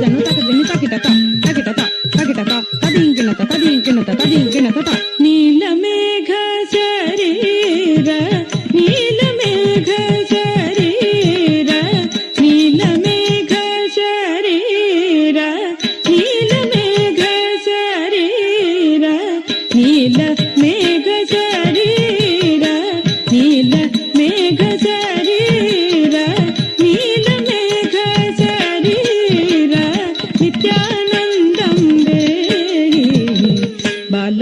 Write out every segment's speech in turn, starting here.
ಜನ್ನು ತಕದಿನಿ ತಕಿಟತ ತಕಿಟತ ತಕಿಟತ ತದಿಂಗಿಣತ ತದಿಂಗಿಣತ ತದಿಂಗಿಣತ ನೀಲಮೇಘ ಶರೀರ ನೀಲಮೇಘ ಶರೀರ ನೀಲಮೇಘ ಶರೀರ ನೀಲಮೇಘ ಶರೀರ ನೀಲಮೇಘ ಶರೀರ ನೀಲಮೇಘ ಶರೀರ ನೀಲಮೇಘ ಶರೀರ ನಿತ್ಯಾನಂದಂ ದೇಹಿ ಬಾಲ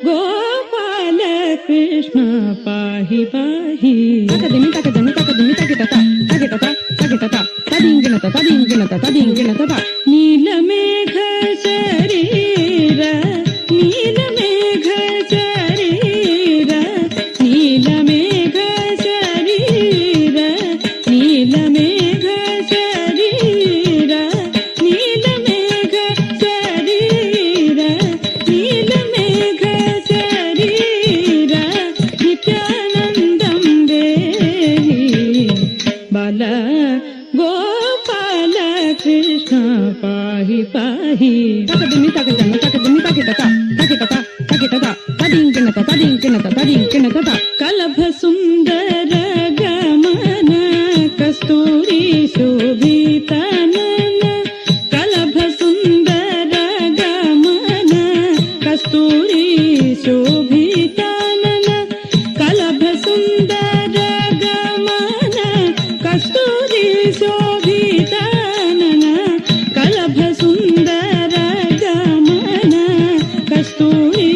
ಗೋಪಾಲ ಕೃಷ್ಣ ಪಾಹಿ ಪಾಹಿ ತಕದಿನಿ ತಕದನು ತಕದಿನಿ ತಕಿಟತ ತಕಿಟತ ತಕಿಟತ ತದಿಂಗಿಣತ ತದಿಂಗಿಣತ ತದಿಂಗಿಣತ ನೀಲಮೇಘ ಶರೀರ ನೀಲಮೇಘ ಶರೀರ ನೀಲಮೇಘ ಶರೀರ ನೀಲಮೇಘ ಶರೀರ ನೀಲಮೇಘ ಶರೀರ ನೀಲಮೇಘ ಶರೀರ ನಿತ್ಯಾನಂದಂ ದೇಹಿ ಬಾಲ ಗೋಪಾಲ ಕೃಷ್ಣ ಪಾಹಿ ಪಾಹಿ ತಕದಿನಿ ತಕದನು ತಕದಿನಿ ತಕಿಟತ ತಕಿಟತ ತಕಿಟತ ತದಿಂಗಿಣತ ತದಿಂಗಿಣತ ತದಿಂಗಿಣತ ಕಲಭ ಸುಂದರ ಗಮನ ಕಸ್ತೂರಿ ಶೋಭಿತನನ ಕಲಭ ಸುಂದರ ಗಮನ ಕಸ್ತೂರಿ ಶೋಭಿತನನ ಕಲಭ ಸುಂದರ ಗಮನ ಕಸ್ತೂರಿ ಶೋಭಿತನನ ಕಲಭ ಸುಂದರ ಗಮನ ಕಸ್ತೂರಿ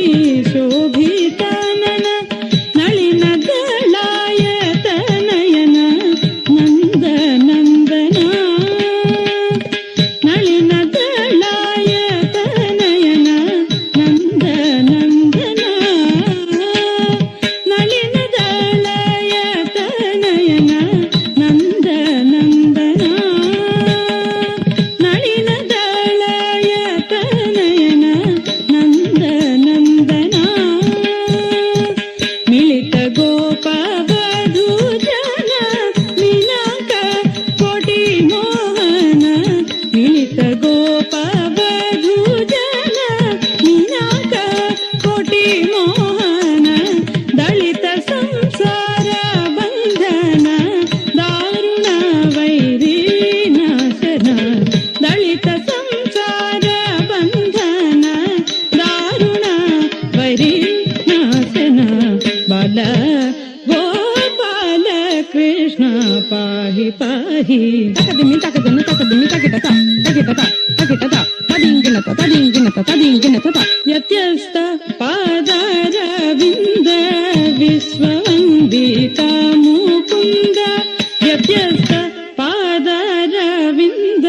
ಶೋಭಿತನನ ನಳಿನ ದಳಾಯತನಯನ ನಂದ ನಂದನ ನಳಿನ ದಳಾಯತನಯನ ನಂದ ನಂದನ ನಳಿನ ದಳಾಯತನಯನ ನಂದ ನಂದನ ನಳಿನ ದಳಾಯತನಯನ ನಂದ ನಂದನ ಮಿಳಿತ ಗೋಪ ವಧೂ ಜನ ಮಿನಾಕ ಕೋಟಿ ಮೋಹನ ಮಿಳಿತ ಗೋಪ ವಧೂ ಜನ ಮಿನಾಕ ಕೋಟಿ ಮೋಹನ ದಳಿತ ಸಂಸಾರ ಬಂಧನ ದಾರುಣ ವೈರಿ ನಾಶನ ದಳಿತ ಸಂಸಾರ ಬಂಧನ ದಾರುಣ ವೈರಿ ನಾಶನ ಬಾಲ ಗೋಪಾಲ ಕೃಷ್ಣ ಪಾಹಿ ಪಾಹಿ ತಕದಿನಿ ತಕದನು ತಕದಿನಿ ತಕಿಟತ ತಕಿಟತ ತಕಿಟತ ತದಿಂಗಿಣತ ತದಿಂಗಿಣತ ತದಿಂಗಿಣತ ವ್ಯತ್ಯಸ್ತ ಪಾದಾರವಿಂದ ವಿಶ್ವವಂದಿತ ಮುಕುಂದ ವ್ಯತ್ಯಸ್ತ ಪಾದಾರವಿಂದ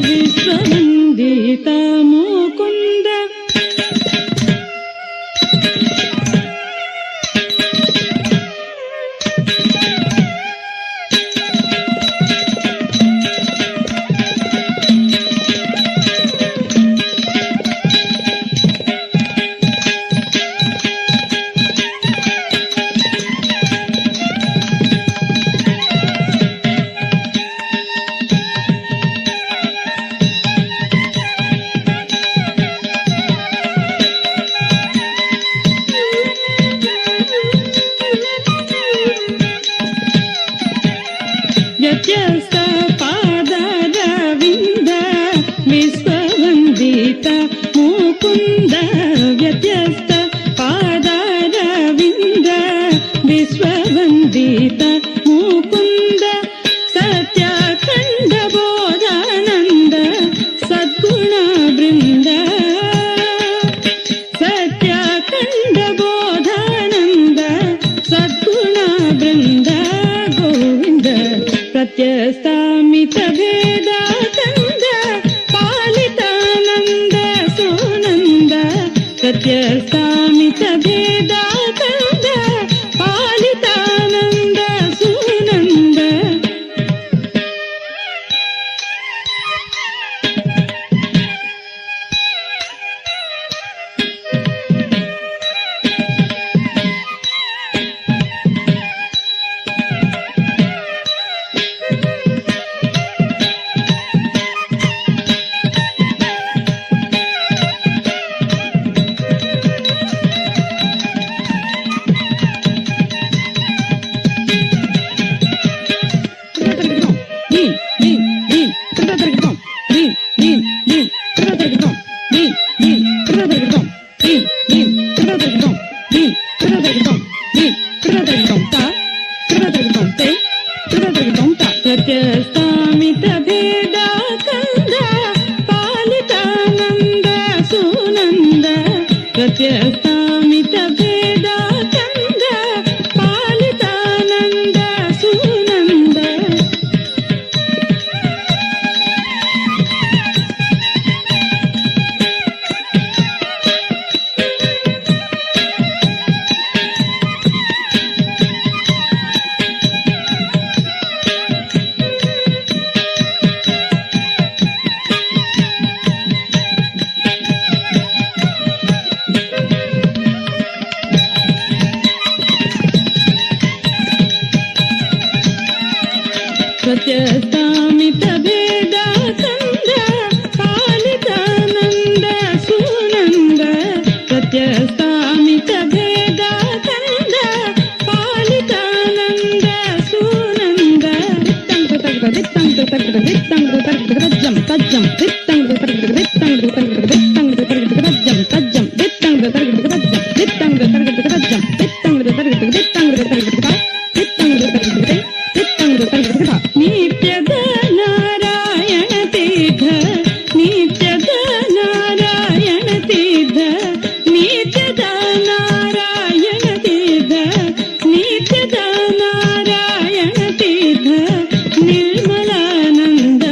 ವಿಶ್ವವಂದಿತ ಮುಕುಂದ ವ್ಯತ್ಯಸ್ತ ಪಾದಾರವಿಂದ ವಿಶ್ವವಂದಿತ ಮುಕುಂದ ವ್ಯತ್ಯಸ್ತ ಪಾದಾರವಿಂದ ವಿಶ್ವವಂದಿತ ಮುಕುಂದ ಸತ್ಯ ಕಂಡ ಬೋಧಾನಂದ ಸದ್ಗುಣ ಬೃಂದ ಸತ್ಯ ಕಂಡ ಬೋಧಾನಂದ ಸದ್ಗುಣ ಬೃಂದ ಗೋವಿಂದ ಪ್ರತ್ಯಸ್ತಾಮಿತ ಭೇದ ಕಂದ ಪಾಲಿತಾನಂದ ಸುನಂದ ಪ್ರತ್ಯಸ್ತಾಮಿತ ಭೇದ ಕಂದ ಪಾಲಿತಾನಂದ ಸುನಂದ ಸತ್ಯಸ್ಥಾಮಿತ ಭೇದ ಕಂದ ಪಾಲಿತಾನಂದ ಸುನಂದ ಸತ್ಯಸ್ಥಾಮಿತ ಭೇದ ಕಂದ ಪಾಲಿತಾನಂದ ಸುನಂದ ಸತ್ಯಸ್ಥಾಮಿತ ಭೇದ ಕಂದ ಪಾಲಿತಾನಂದ ಸುನಂದ ದಿತ್ತಂಗ ತಜ್ಜಂ ತಜ್ಜಂ ದಿತ್ತಂಗ ತಜ್ಜಂ ತಜ್ಜಂ ದಿತ್ತಂಗ ದಿತ್ತಂಗ ನಿತ್ಯದ ನಾರಾಯಣ ತೀರ್ಥ ನಿತ್ಯದ ನಾರಾಯಣ ತೀರ್ಥ ನಿತ್ಯದ ನಾರಾಯಣ ತೀರ್ಥ ನಿತ್ಯದ ನಾರಾಯಣ ತೀರ್ಥ ನಿರ್ಮಲಾನಂದ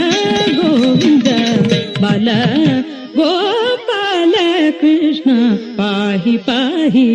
ಗೋವಿಂದ ಬಾಲ ಗೋಪಾಲ ಕೃಷ್ಣ ಪಾಹಿ ಪಾಹಿ